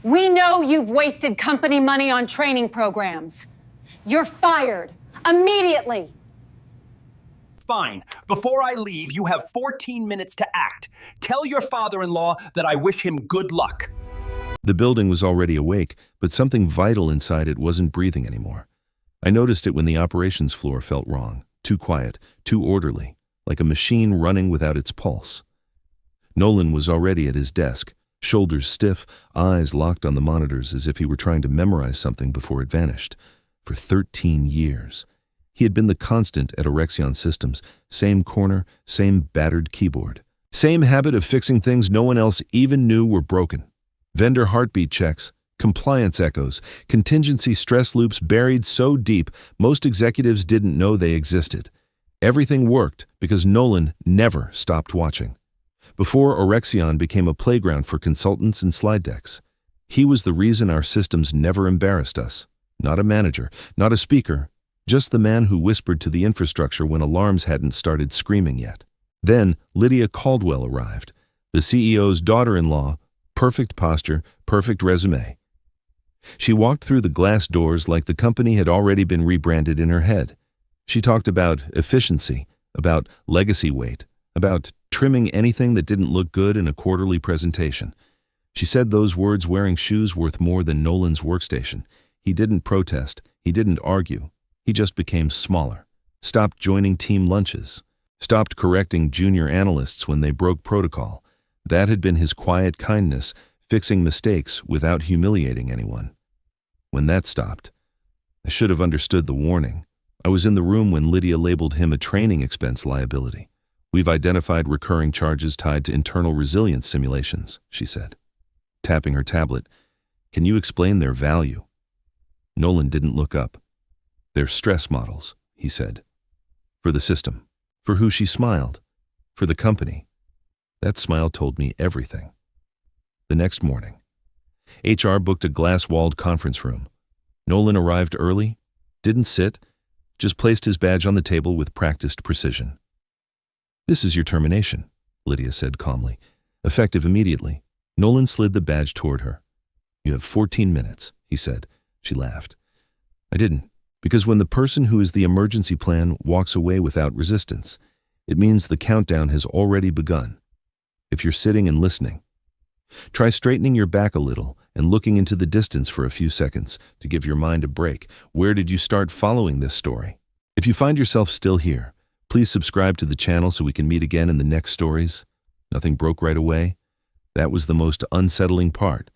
We know you've wasted company money on training programs. You're fired immediately. Fine. Before I leave, you have 14 minutes to act. Tell your father-in-law that I wish him good luck. The building was already awake, but something vital inside it wasn't breathing anymore. I noticed it when the operations floor felt wrong, too quiet, too orderly, like a machine running without its pulse. Nolan was already at his desk, shoulders stiff, eyes locked on the monitors as if he were trying to memorize something before it vanished. For 13 years. He had been the constant at Accusation Systems, same corner, same battered keyboard. Same habit of fixing things no one else even knew were broken. Vendor heartbeat checks, compliance echoes, contingency stress loops buried so deep most executives didn't know they existed. Everything worked because Nolan never stopped watching. Before Accusation became a playground for consultants and slide decks, he was the reason our systems never embarrassed us. Not a manager, not a speaker, just the man who whispered to the infrastructure when alarms hadn't started screaming yet. Then Lydia Caldwell arrived, the CEO's daughter-in-law, perfect posture, perfect resume. She walked through the glass doors like the company had already been rebranded in her head. She talked about efficiency, about legacy weight, about trimming anything that didn't look good in a quarterly presentation. She said those words wearing shoes worth more than Nolan's workstation. He didn't protest, he didn't argue. He just became smaller, stopped joining team lunches, stopped correcting junior analysts when they broke protocol. That had been his quiet kindness, fixing mistakes without humiliating anyone. When that stopped, I should have understood the warning. I was in the room when Lydia labeled him a training expense liability. We've identified recurring charges tied to internal resilience simulations, she said, tapping her tablet. Can you explain their value? Nolan didn't look up. They're stress models, he said. For the system. For who she smiled. For the company. That smile told me everything. The next morning, HR booked a glass-walled conference room. Nolan arrived early, didn't sit, just placed his badge on the table with practiced precision. This is your termination, Lydia said calmly. Effective immediately. Nolan slid the badge toward her. You have 14 minutes, he said. She laughed. I didn't. Because when the person who is the emergency plan walks away without resistance, it means the countdown has already begun. If you're sitting and listening, try straightening your back a little and looking into the distance for a few seconds to give your mind a break. Where did you start following this story? If you find yourself still here, please subscribe to the channel so we can meet again in the next stories. Nothing broke right away. That was the most unsettling part.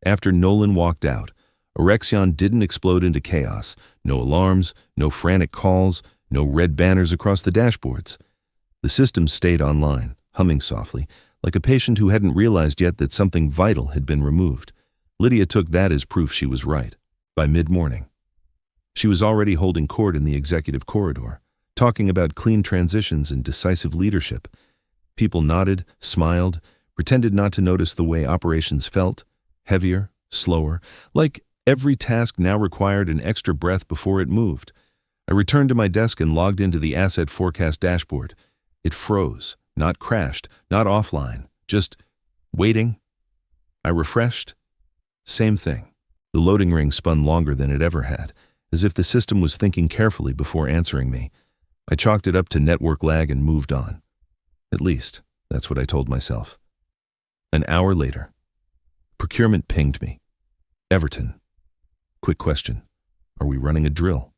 After Nolan walked out, Accusation didn't explode into chaos. No alarms, no frantic calls, no red banners across the dashboards. The system stayed online, humming softly, like a patient who hadn't realized yet that something vital had been removed. Lydia took that as proof she was right. By mid-morning, she was already holding court in the executive corridor, talking about clean transitions and decisive leadership. People nodded, smiled, pretended not to notice the way operations felt, heavier, slower, like every task now required an extra breath before it moved. I returned to my desk and logged into the asset forecast dashboard. It froze, not crashed, not offline, just waiting. I refreshed. Same thing. The loading ring spun longer than it ever had, as if the system was thinking carefully before answering me. I chalked it up to network lag and moved on. At least, that's what I told myself. An hour later, procurement pinged me. Everton. Quick question. Are we running a drill?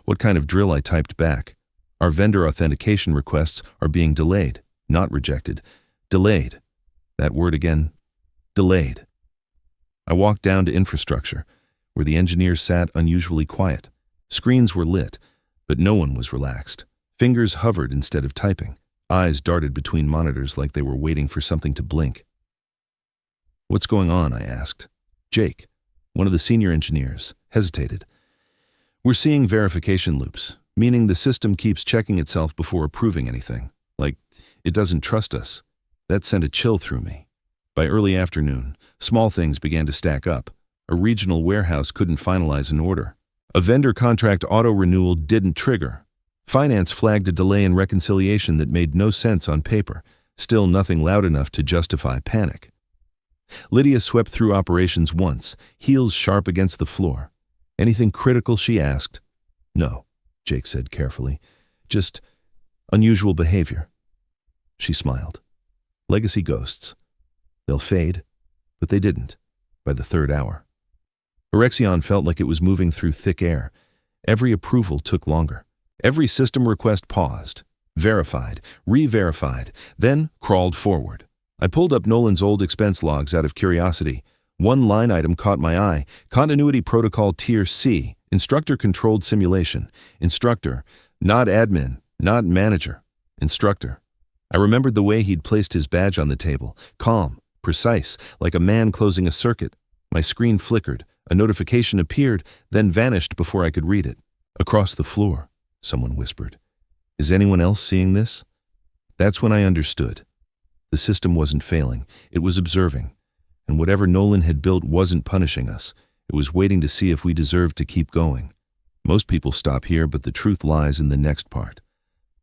What kind of drill? I typed back. Our vendor authentication requests are being delayed, not rejected. Delayed. That word again. Delayed. I walked down to infrastructure, where the engineers sat unusually quiet. Screens were lit, but no one was relaxed. Fingers hovered instead of typing. Eyes darted between monitors like they were waiting for something to blink. What's going on? I asked. Jake, one of the senior engineers, hesitated. We're seeing verification loops, meaning the system keeps checking itself before approving anything. Like, it doesn't trust us. That sent a chill through me. By early afternoon, small things began to stack up. A regional warehouse couldn't finalize an order. A vendor contract auto-renewal didn't trigger. Finance flagged a delay in reconciliation that made no sense on paper. Still nothing loud enough to justify panic. Lydia swept through operations once, heels sharp against the floor. Anything critical, she asked. No, Jake said carefully. Just unusual behavior. She smiled. Legacy ghosts. They'll fade, but they didn't, by the third hour. Erexion felt like it was moving through thick air. Every approval took longer. Every system request paused, verified, re-verified, then crawled forward. I pulled up Nolan's old expense logs out of curiosity. One line item caught my eye: Continuity Protocol Tier C, Instructor-Controlled Simulation. Instructor, not admin, not manager. Instructor. I remembered the way he'd placed his badge on the table, calm, precise, like a man closing a circuit. My screen flickered. A notification appeared, then vanished before I could read it. Across the floor, someone whispered. Is anyone else seeing this? That's when I understood. The system wasn't failing. It was observing. And whatever Nolan had built wasn't punishing us. It was waiting to see if we deserved to keep going. Most people stop here, but the truth lies in the next part.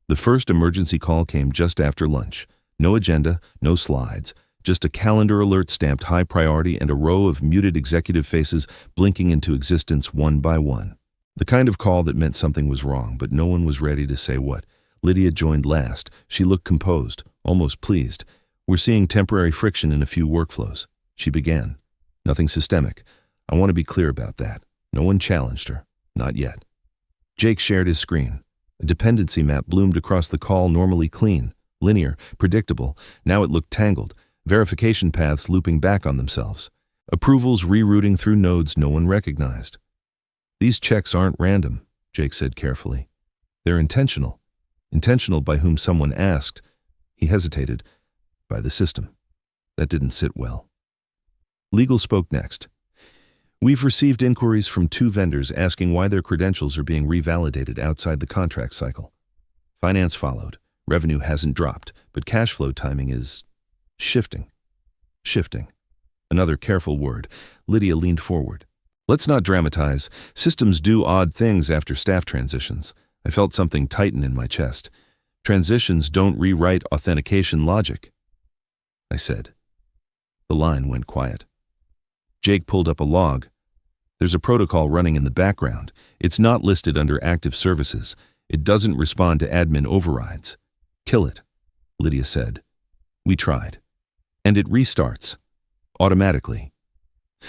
The first emergency call came just after lunch. No agenda, no slides. Just a calendar alert stamped high priority and a row of muted executive faces blinking into existence one by one. The kind of call that meant something was wrong, but no one was ready to say what. Lydia joined last. She looked composed, almost pleased. We're seeing temporary friction in a few workflows. She began. Nothing systemic. I want to be clear about that. No one challenged her. Not yet. Jake shared his screen. A dependency map bloomed across the call, normally clean, linear, predictable. Now it looked tangled. Verification paths looping back on themselves. Approvals rerouting through nodes no one recognized. These checks aren't random, Jake said carefully. They're intentional. Intentional by whom someone asked. He hesitated. By the system. That didn't sit well. Legal spoke next. We've received inquiries from 2 vendors asking why their credentials are being revalidated outside the contract cycle. Finance followed. Revenue hasn't dropped, but cash flow timing is shifting. Shifting. Another careful word. Lydia leaned forward. Let's not dramatize. Systems do odd things after staff transitions. I felt something tighten in my chest. Transitions don't rewrite authentication logic, I said. The line went quiet. Jake pulled up a log. There's a protocol running in the background. It's not listed under active services. It doesn't respond to admin overrides. Kill it, Lydia said. We tried. And it restarts. Automatically.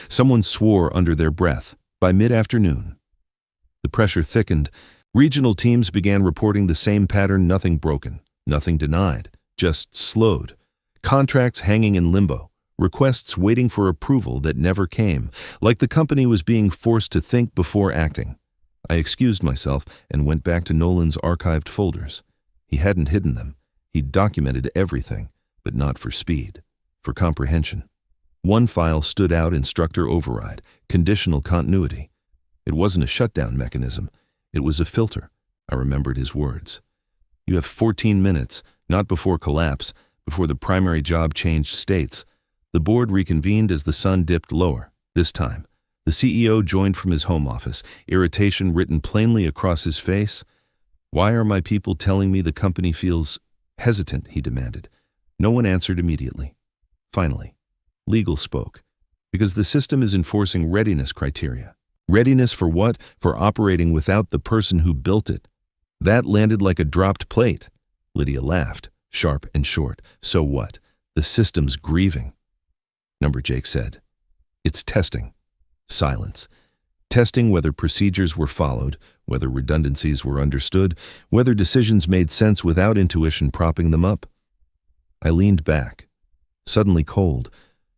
Someone swore under their breath. By mid-afternoon. The pressure thickened. Regional teams began reporting the same pattern. Nothing broken. Nothing denied. Just slowed. Contracts hanging in limbo. Requests waiting for approval that never came, like the company was being forced to think before acting. I excused myself and went back to Nolan's archived folders. He hadn't hidden them. He'd documented everything, but not for speed, for comprehension. One file stood out: instructor override, conditional continuity. It wasn't a shutdown mechanism. It was a filter. I remembered his words. You have 14 minutes, not before collapse, before the primary job changed states. The board reconvened as the sun dipped lower. This time, the CEO joined from his home office, irritation written plainly across his face. Why are my people telling me the company feels hesitant, he demanded. No one answered immediately. Finally, legal spoke. Because the system is enforcing readiness criteria. Readiness for what? For operating without the person who built it. That landed like a dropped plate. Lydia laughed, sharp and short. So what? The system's grieving. Number, Jake said. It's testing. Silence. Testing whether procedures were followed, whether redundancies were understood, whether decisions made sense without intuition propping them up. I leaned back. Suddenly cold.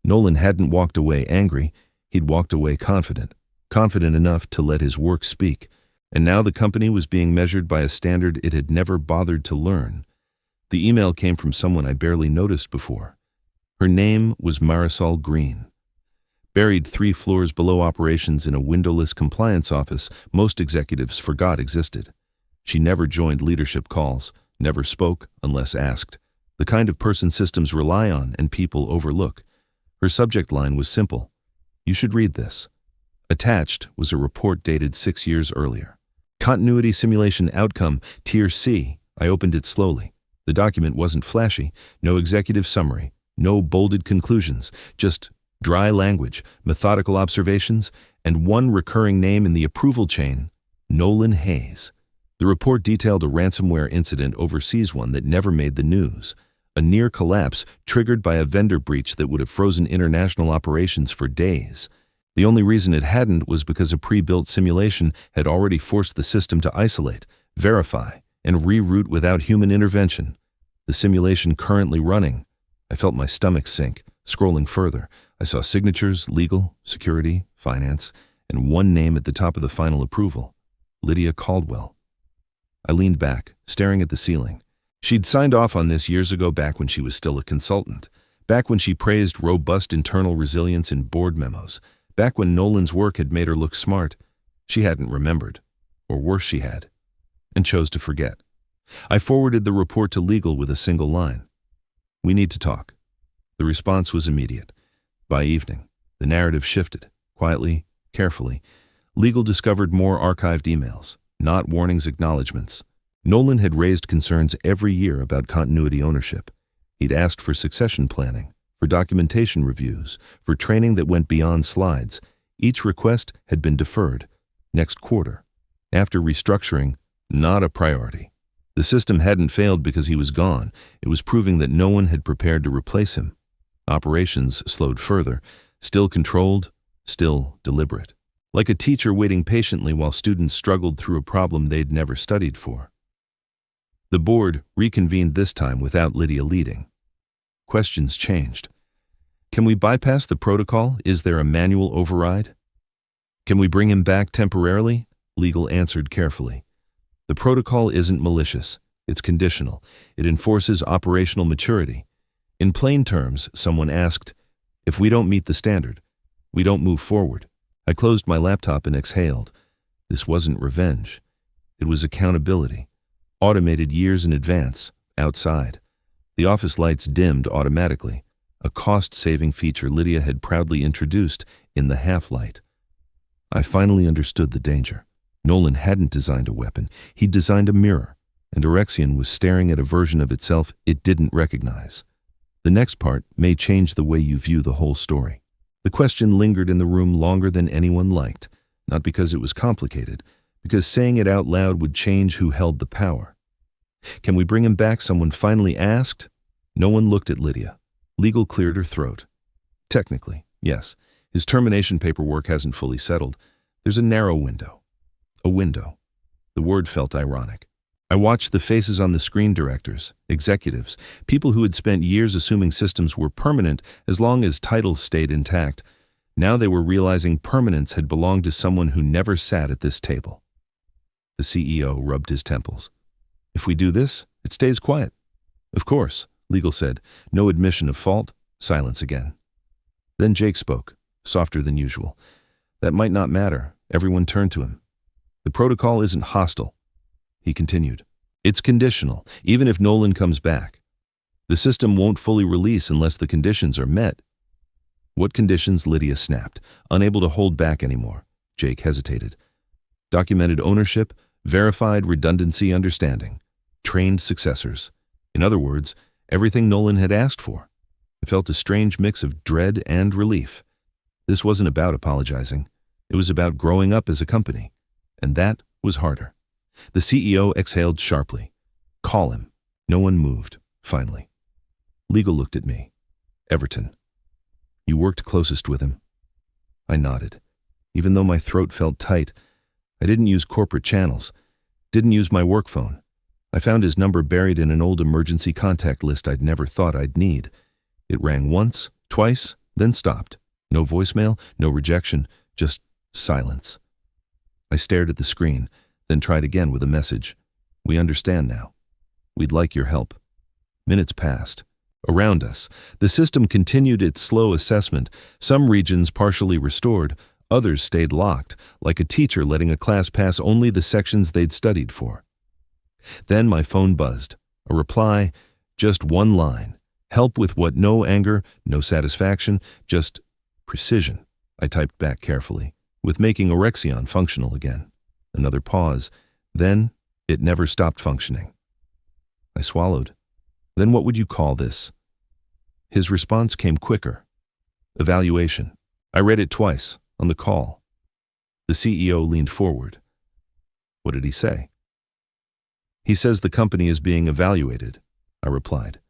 Nolan hadn't walked away angry. He'd walked away confident. Confident enough to let his work speak. And now the company was being measured by a standard it had never bothered to learn. The email came from someone I barely noticed before. Her name was Marisol Green. Buried 3 floors below operations in a windowless compliance office most executives forgot existed. She never joined leadership calls, never spoke unless asked. The kind of person systems rely on and people overlook. Her subject line was simple. You should read this. Attached was a report dated 6 years earlier. Continuity Simulation Outcome, Tier C. I opened it slowly. The document wasn't flashy, no executive summary, no bolded conclusions, just Dry language, methodical observations, and one recurring name in the approval chain, Nolan Hayes. The report detailed a ransomware incident overseas, one that never made the news. A near collapse triggered by a vendor breach that would have frozen international operations for days. The only reason it hadn't was because a pre-built simulation had already forced the system to isolate, verify, and reroute without human intervention. The simulation currently running. I felt my stomach sink. Scrolling further, I saw signatures, legal, security, finance, and one name at the top of the final approval, Lydia Caldwell. I leaned back, staring at the ceiling. She'd signed off on this years ago, back when she was still a consultant, back when she praised robust internal resilience in board memos, back when Nolan's work had made her look smart. She hadn't remembered, or worse, she had, and chose to forget. I forwarded the report to legal with a single line. "We need to talk." The response was immediate. By evening, the narrative shifted. Quietly, carefully, legal discovered more archived emails, not warnings, acknowledgments. Nolan had raised concerns every year about continuity ownership. He'd asked for succession planning, for documentation reviews, for training that went beyond slides. Each request had been deferred. Next quarter. After restructuring, not a priority. The system hadn't failed because he was gone. It was proving that no one had prepared to replace him. Operations slowed further, still controlled, still deliberate. Like a teacher waiting patiently while students struggled through a problem they'd never studied for. The board reconvened, this time without Lydia leading. Questions changed. Can we bypass the protocol? Is there a manual override? Can we bring him back temporarily? Legal answered carefully. The protocol isn't malicious. It's conditional. It enforces operational maturity. In plain terms, someone asked, if we don't meet the standard, we don't move forward. I closed my laptop and exhaled. This wasn't revenge. It was accountability. Automated years in advance, outside. The office lights dimmed automatically, a cost-saving feature Lydia had proudly introduced in the half-light. I finally understood the danger. Nolan hadn't designed a weapon. He'd designed a mirror, and Erexion was staring at a version of itself it didn't recognize. The next part may change the way you view the whole story. The question lingered in the room longer than anyone liked, not because it was complicated, because saying it out loud would change who held the power. Can we bring him back? Someone finally asked. No one looked at Lydia. Legal cleared her throat. Technically, yes. His termination paperwork hasn't fully settled. There's a narrow window. A window. The word felt ironic. I watched the faces on the screen, directors, executives, people who had spent years assuming systems were permanent as long as titles stayed intact. Now they were realizing permanence had belonged to someone who never sat at this table. The CEO rubbed his temples. If we do this, it stays quiet. Of course, legal said. No admission of fault. Silence again. Then Jake spoke, softer than usual. That might not matter. Everyone turned to him. The protocol isn't hostile. He continued. It's conditional, even if Nolan comes back. The system won't fully release unless the conditions are met. What conditions? Lydia snapped, unable to hold back anymore. Jake hesitated. Documented ownership, verified redundancy, understanding, trained successors. In other words, everything Nolan had asked for. I felt a strange mix of dread and relief. This wasn't about apologizing. It was about growing up as a company. And that was harder. The CEO exhaled sharply. Call him. No one moved, finally. Legal looked at me. Everton. You worked closest with him. I nodded. Even though my throat felt tight, I didn't use corporate channels. Didn't use my work phone. I found his number buried in an old emergency contact list I'd never thought I'd need. It rang once, twice, then stopped. No voicemail, no rejection, just silence. I stared at the screen, then tried again with a message. We understand now. We'd like your help. Minutes passed. Around us, the system continued its slow assessment. Some regions partially restored, others stayed locked, like a teacher letting a class pass only the sections they'd studied for. Then my phone buzzed. A reply, just one line. Help with what? No anger, no satisfaction, just precision. I typed back carefully, with making Erexion functional again. Another pause. Then, it never stopped functioning. I swallowed. Then what would you call this? His response came quicker. Evaluation. I read it twice, on the call. The CEO leaned forward. What did he say? He says the company is being evaluated, I replied.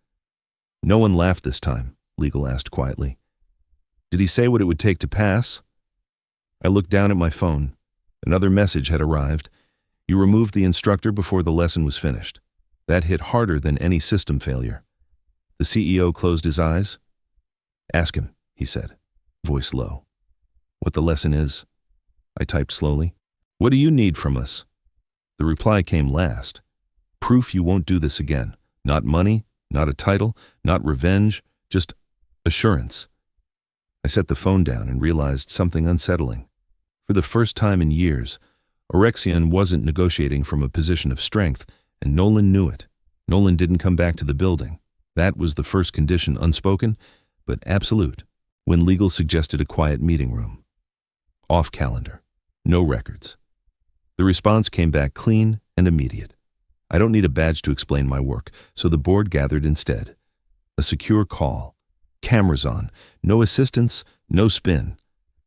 No one laughed this time, Legal asked quietly. Did he say what it would take to pass? I looked down at my phone. Another message had arrived. You removed the instructor before the lesson was finished. That hit harder than any system failure. The CEO closed his eyes. Ask him, he said, voice low. What the lesson is? I typed slowly. What do you need from us? The reply came last. Proof you won't do this again. Not money, not a title, not revenge, just assurance. I set the phone down and realized something unsettling. For the first time in years, Orexion wasn't negotiating from a position of strength, and Nolan knew it. Nolan didn't come back to the building. That was the first condition, unspoken, but absolute, when Legal suggested a quiet meeting room. Off calendar. No records. The response came back clean and immediate. I don't need a badge to explain my work, so the board gathered instead. A secure call. Cameras on. No assistance, no spin.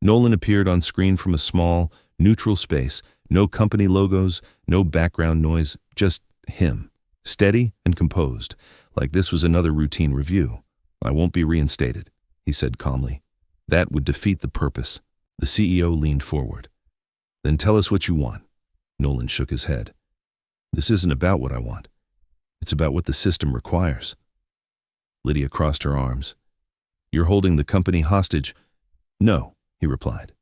Nolan appeared on screen from a small, neutral space. No company logos, no background noise, just him. Steady and composed, like this was another routine review. I won't be reinstated, he said calmly. That would defeat the purpose. The CEO leaned forward. Then tell us what you want. Nolan shook his head. This isn't about what I want. It's about what the system requires. Lydia crossed her arms. You're holding the company hostage? No, he replied.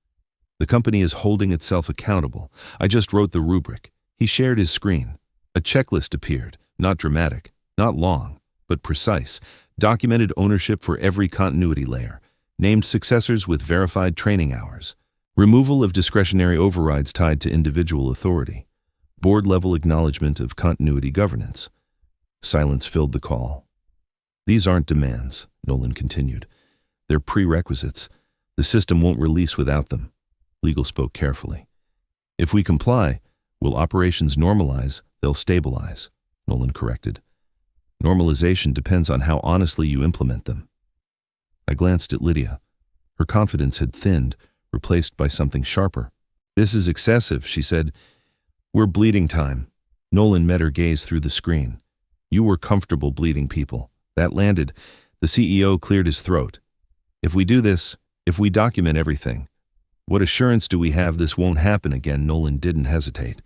The company is holding itself accountable. I just wrote the rubric. He shared his screen. A checklist appeared, not dramatic, not long, but precise. Documented ownership for every continuity layer. Named successors with verified training hours. Removal of discretionary overrides tied to individual authority. Board-level acknowledgement of continuity governance. Silence filled the call. These aren't demands, Nolan continued. They're prerequisites. The system won't release without them. Legal spoke carefully. If we comply, will operations normalize, they'll stabilize, Nolan corrected. Normalization depends on how honestly you implement them. I glanced at Lydia. Her confidence had thinned, replaced by something sharper. This is excessive, she said. We're bleeding time. Nolan met her gaze through the screen. You were comfortable bleeding people. That landed. The CEO cleared his throat. If we do this, if we document everything, what assurance do we have this won't happen again? Nolan didn't hesitate.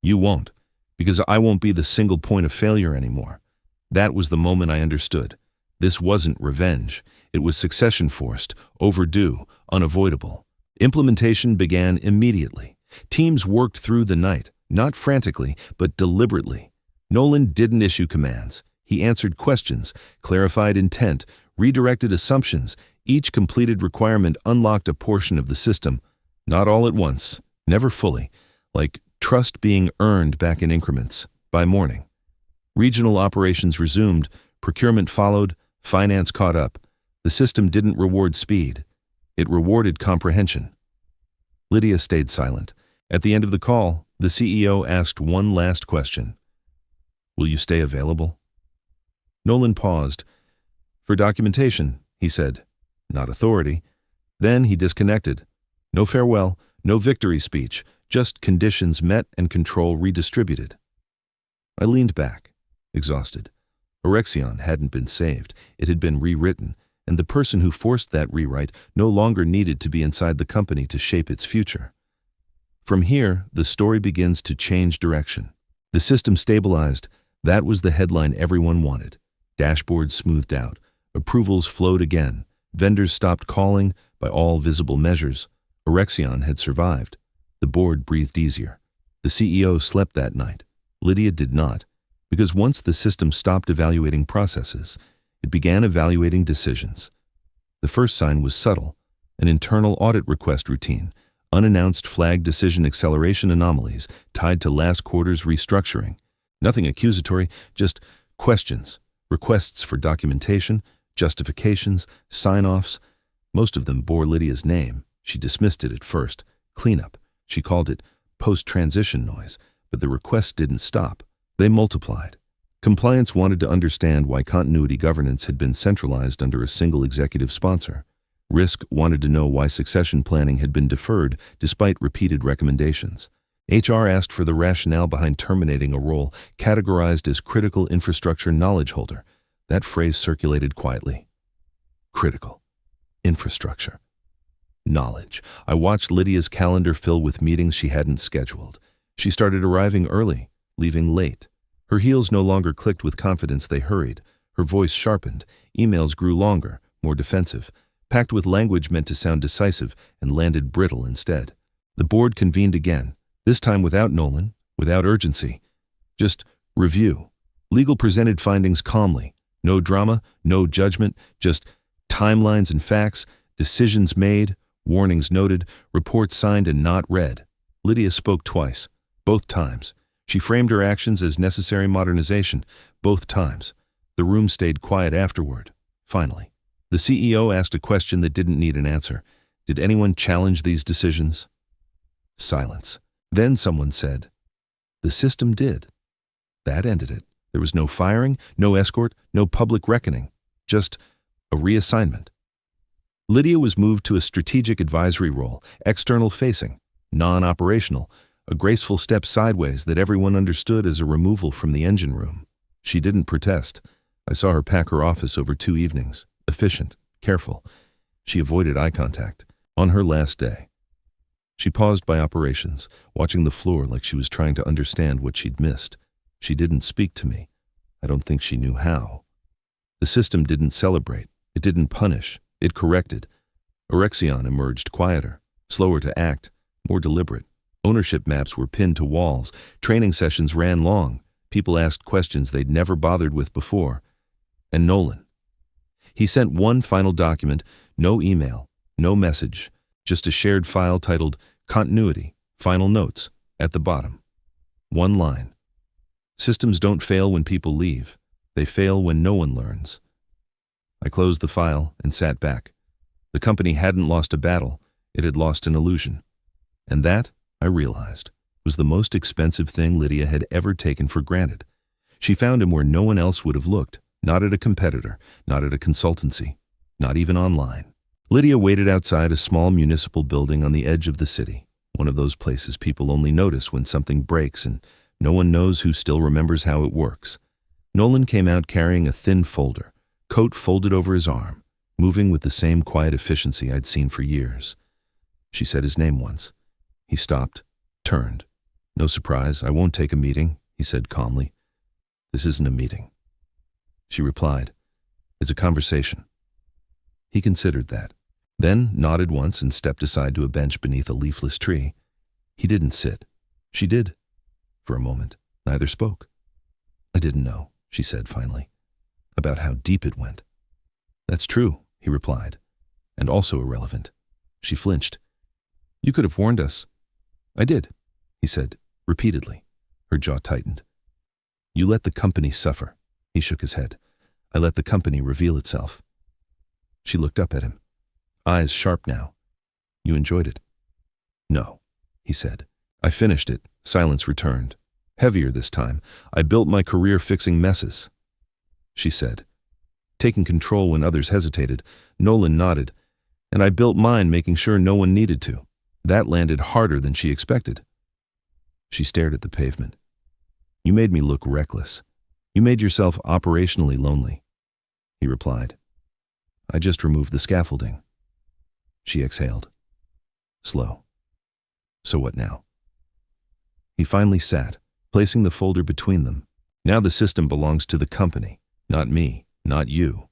You won't, because I won't be the single point of failure anymore. That was the moment I understood. This wasn't revenge. It was succession forced, overdue, unavoidable. Implementation began immediately. Teams worked through the night, not frantically, but deliberately. Nolan didn't issue commands. He answered questions, clarified intent, redirected assumptions. Each completed requirement unlocked a portion of the system, not all at once, never fully, like trust being earned back in increments, by morning. Regional operations resumed, procurement followed, finance caught up. The system didn't reward speed. It rewarded comprehension. Lydia stayed silent. At the end of the call, the CEO asked one last question. Will you stay available? Nolan paused. For documentation, he said. Not authority. Then he disconnected. No farewell, no victory speech, just conditions met and control redistributed. I leaned back, exhausted. Orexion hadn't been saved. It had been rewritten, and the person who forced that rewrite no longer needed to be inside the company to shape its future. From here, the story begins to change direction. The system stabilized. That was the headline everyone wanted. Dashboards smoothed out. Approvals flowed again. Vendors stopped calling. By all visible measures, Orexion had survived. The board breathed easier. The CEO slept that night. Lydia did not, because once the system stopped evaluating processes, it began evaluating decisions. The first sign was subtle, an internal audit request routine, unannounced flag decision acceleration anomalies tied to last quarter's restructuring. Nothing accusatory, just questions, requests for documentation, justifications, sign-offs. Most of them bore Lydia's name. She dismissed it at first. Cleanup. She called it post-transition noise, but the requests didn't stop. They multiplied. Compliance wanted to understand why continuity governance had been centralized under a single executive sponsor. Risk wanted to know why succession planning had been deferred despite repeated recommendations. HR asked for the rationale behind terminating a role categorized as critical infrastructure knowledge holder. That phrase circulated quietly. Critical. Infrastructure. Knowledge. I watched Lydia's calendar fill with meetings she hadn't scheduled. She started arriving early, leaving late. Her heels no longer clicked with confidence, they hurried. Her voice sharpened. Emails grew longer, more defensive, packed with language meant to sound decisive and landed brittle instead. The board convened again, this time without Nolan, without urgency. Just review. Legal presented findings calmly. No drama, no judgment, just timelines and facts, decisions made, warnings noted, reports signed and not read. Lydia spoke twice, both times. She framed her actions as necessary modernization, both times. The room stayed quiet afterward. Finally, the CEO asked a question that didn't need an answer. Did anyone challenge these decisions? Silence. Then someone said, "The system did." That ended it. There was no firing, no escort, no public reckoning, just a reassignment. Lydia was moved to a strategic advisory role, external-facing, non-operational, a graceful step sideways that everyone understood as a removal from the engine room. She didn't protest. I saw her pack her office over 2 evenings, efficient, careful. She avoided eye contact. On her last day, she paused by operations, watching the floor like she was trying to understand what she'd missed. She didn't speak to me. I don't think she knew how. The system didn't celebrate. It didn't punish. It corrected. Orexion emerged quieter, slower to act, more deliberate. Ownership maps were pinned to walls. Training sessions ran long. People asked questions they'd never bothered with before. And Nolan. He sent one final document, no email, no message, just a shared file titled Continuity, Final Notes, at the bottom. One line. Systems don't fail when people leave. They fail when no one learns. I closed the file and sat back. The company hadn't lost a battle. It had lost an illusion. And that, I realized, was the most expensive thing Lydia had ever taken for granted. She found him where no one else would have looked, not at a competitor, not at a consultancy, not even online. Lydia waited outside a small municipal building on the edge of the city, one of those places people only notice when something breaks and no one knows who still remembers how it works. Nolan came out carrying a thin folder, coat folded over his arm, moving with the same quiet efficiency I'd seen for years. She said his name once. He stopped, turned. "No surprise, I won't take a meeting," he said calmly. "This isn't a meeting." She replied, "It's a conversation." He considered that, then nodded once and stepped aside to a bench beneath a leafless tree. He didn't sit. She did. For a moment, neither spoke. "I didn't know," she said finally, "about how deep it went." "That's true," he replied, "and also irrelevant." She flinched. "You could have warned us." "I did," he said, repeatedly. Her jaw tightened. "You let the company suffer." He shook his head. "I let the company reveal itself." She looked up at him, eyes sharp now. "You enjoyed it?" "No," he said. "I finished it." Silence returned. Heavier this time. "I built my career fixing messes." She said, "Taking control when others hesitated." Nolan nodded. "And I built mine making sure no one needed to." That landed harder than she expected. She stared at the pavement. "You made me look reckless. You made yourself operationally lonely." He replied, "I just removed the scaffolding." She exhaled. Slow. "So what now?" He finally sat, placing the folder between them. "Now the system belongs to the company, not me, not you."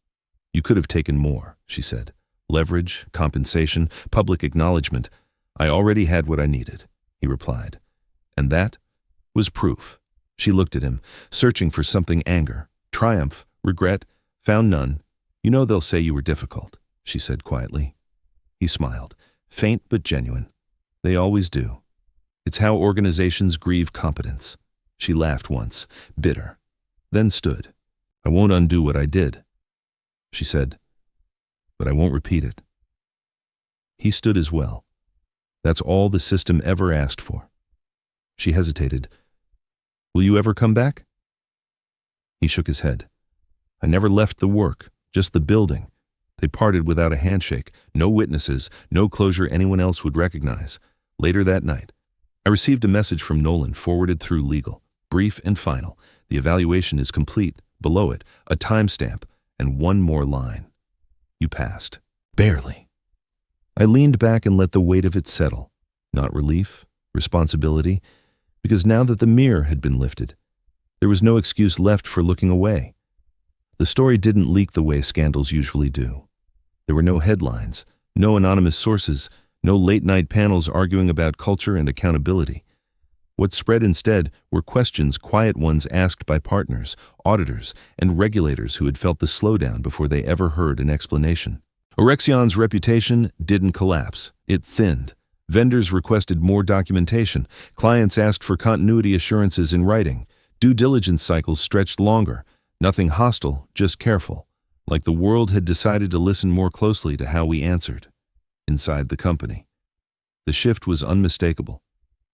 "You could have taken more," she said. "Leverage, compensation, public acknowledgement. I already had what I needed," he replied. And that was proof. She looked at him, searching for something: anger, triumph, regret, found none. "You know they'll say you were difficult," she said quietly. He smiled, faint but genuine. "They always do. It's how organizations grieve competence." She laughed once, bitter, then stood. "I won't undo what I did," she said, "but I won't repeat it." He stood as well. That's all the system ever asked for. She hesitated. "Will you ever come back?" He shook his head. "I never left the work, just the building. They parted without a handshake, no witnesses, no closure anyone else would recognize. Later that night, I received a message from Nolan forwarded through legal. Brief and final. The evaluation is complete. Below it, a timestamp and one more line. You passed. Barely. I leaned back and let the weight of it settle. Not relief, responsibility, because now that the mirror had been lifted, there was no excuse left for looking away. The story didn't leak the way scandals usually do. There were no headlines, no anonymous sources, no late-night panels arguing about culture and accountability. What spread instead were questions, quiet ones asked by partners, auditors, and regulators who had felt the slowdown before they ever heard an explanation. Orexion's reputation didn't collapse. It thinned. Vendors requested more documentation. Clients asked for continuity assurances in writing. Due diligence cycles stretched longer. Nothing hostile, just careful. Like the world had decided to listen more closely to how we answered. Inside the company, the shift was unmistakable.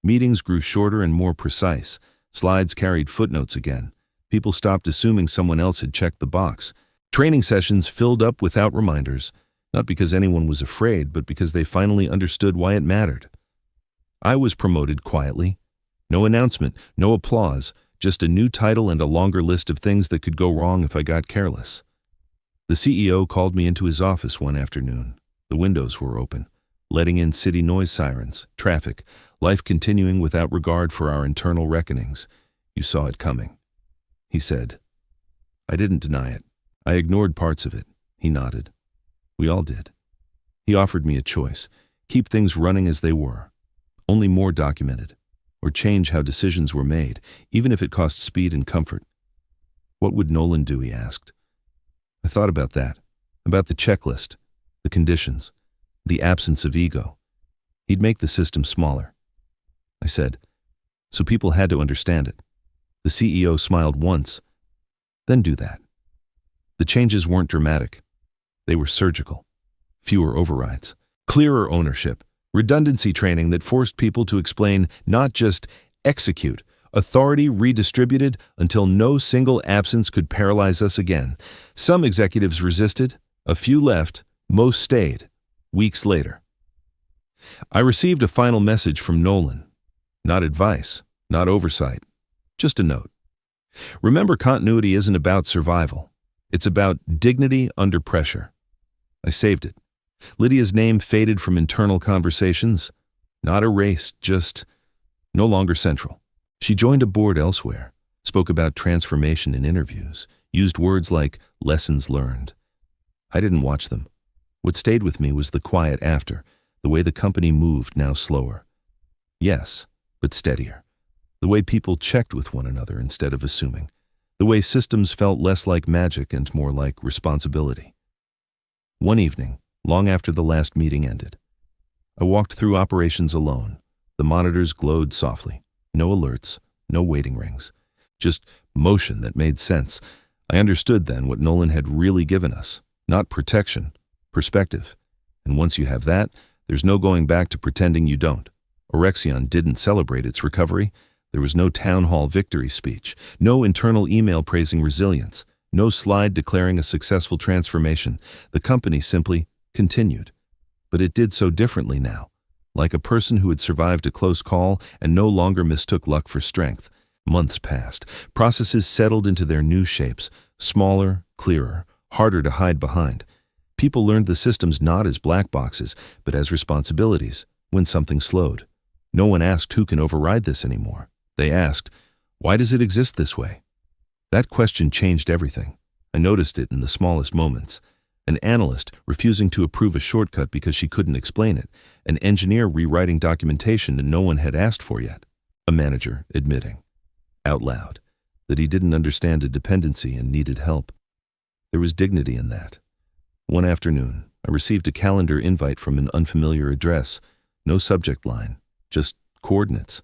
Meetings grew shorter and more precise. Slides carried footnotes again. People stopped assuming someone else had checked the box. Training sessions filled up without reminders, not because anyone was afraid, but because they finally understood why it mattered. I was promoted quietly. No announcement, no applause, just a new title and a longer list of things that could go wrong if I got careless. The CEO called me into his office one afternoon. The windows were open, letting in city noise sirens, traffic, life continuing without regard for our internal reckonings. You saw it coming, he said. I didn't deny it. I ignored parts of it. He nodded. We all did. He offered me a choice: keep things running as they were, only more documented, or change how decisions were made, even if it cost speed and comfort. What would Nolan do, he asked. I thought about that, about the checklist, the conditions, the absence of ego. He'd make the system smaller. I said, so people had to understand it. The CEO smiled once, then do that. The changes weren't dramatic. They were surgical. Fewer overrides, clearer ownership, redundancy training that forced people to explain, not just execute. Authority redistributed until no single absence could paralyze us again. Some executives resisted, a few left, most stayed. Weeks later, I received a final message from Nolan. Not advice, not oversight, just a note. Remember, continuity isn't about survival. It's about dignity under pressure. I saved it. Lydia's name faded from internal conversations. Not erased, just no longer central. She joined a board elsewhere, spoke about transformation in interviews, used words like lessons learned. I didn't watch them. What stayed with me was the quiet after, the way the company moved, now slower. Yes, but steadier. The way people checked with one another instead of assuming. The way systems felt less like magic and more like responsibility. One evening, long after the last meeting ended, I walked through operations alone. The monitors glowed softly. No alerts, no waiting rings. Just motion that made sense. I understood then what Nolan had really given us. Not protection, perspective. And once you have that, there's no going back to pretending you don't. Orexion didn't celebrate its recovery. There was no town hall victory speech, no internal email praising resilience, no slide declaring a successful transformation. The company simply continued. But it did so differently now, like a person who had survived a close call and no longer mistook luck for strength. Months passed. Processes settled into their new shapes, smaller, clearer, harder to hide behind. People learned the systems not as black boxes, but as responsibilities when something slowed. No one asked who can override this anymore. They asked, why does it exist this way? That question changed everything. I noticed it in the smallest moments. An analyst refusing to approve a shortcut because she couldn't explain it. An engineer rewriting documentation that no one had asked for yet. A manager admitting, out loud, that he didn't understand a dependency and needed help. There was dignity in that. One afternoon, I received a calendar invite from an unfamiliar address. No subject line, just coordinates.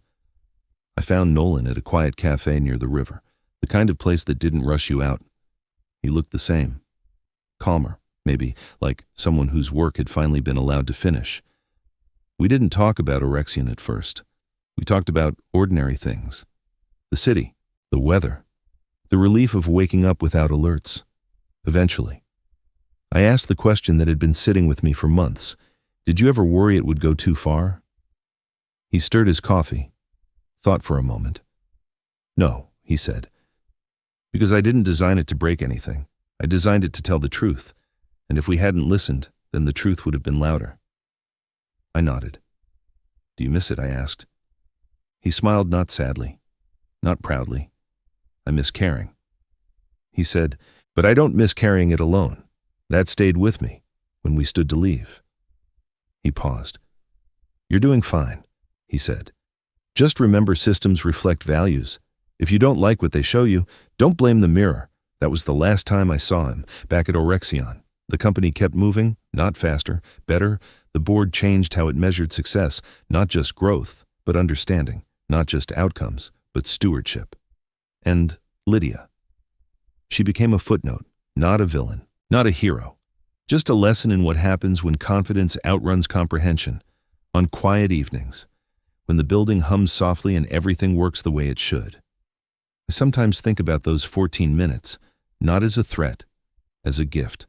I found Nolan at a quiet cafe near the river, the kind of place that didn't rush you out. He looked the same. Calmer, maybe, like someone whose work had finally been allowed to finish. We didn't talk about Orexion at first. We talked about ordinary things. The city, the weather, the relief of waking up without alerts. Eventually, I asked the question that had been sitting with me for months. Did you ever worry it would go too far? He stirred his coffee, thought for a moment. No, he said, because I didn't design it to break anything. I designed it to tell the truth, and if we hadn't listened, then the truth would have been louder. I nodded. Do you miss it? I asked. He smiled, not sadly, not proudly. I miss caring. He said, but I don't miss carrying it alone. That stayed with me when we stood to leave. He paused. You're doing fine, he said. Just remember, systems reflect values. If you don't like what they show you, don't blame the mirror. That was the last time I saw him, back at Orexion. The company kept moving, not faster, better. The board changed how it measured success, not just growth, but understanding, not just outcomes, but stewardship. And Lydia. She became a footnote, not a villain, not a hero. Just a lesson in what happens when confidence outruns comprehension, on quiet evenings, when the building hums softly and everything works the way it should. I sometimes think about those 14 minutes, not as a threat, as a gift,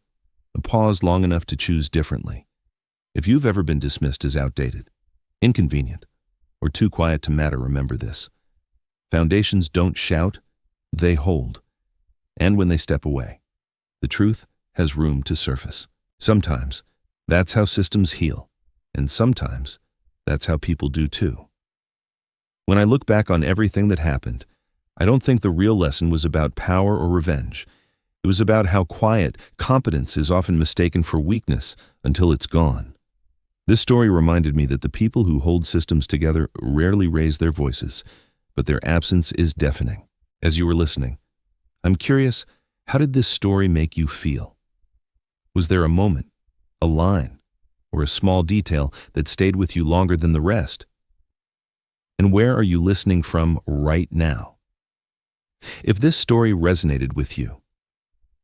a pause long enough to choose differently. If you've ever been dismissed as outdated, inconvenient, or too quiet to matter, remember this. Foundations don't shout, they hold. And when they step away, the truth has room to surface. Sometimes, that's how systems heal, and sometimes, that's how people do too. When I look back on everything that happened, I don't think the real lesson was about power or revenge. It was about how quiet competence is often mistaken for weakness until it's gone. This story reminded me that the people who hold systems together rarely raise their voices, but their absence is deafening. As you were listening, I'm curious, how did this story make you feel? Was there a moment, a line, or a small detail that stayed with you longer than the rest? And where are you listening from right now? If this story resonated with you,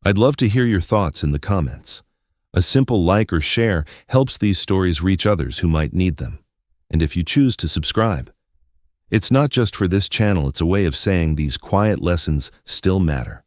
I'd love to hear your thoughts in the comments. A simple like or share helps these stories reach others who might need them. And if you choose to subscribe, it's not just for this channel, it's a way of saying these quiet lessons still matter.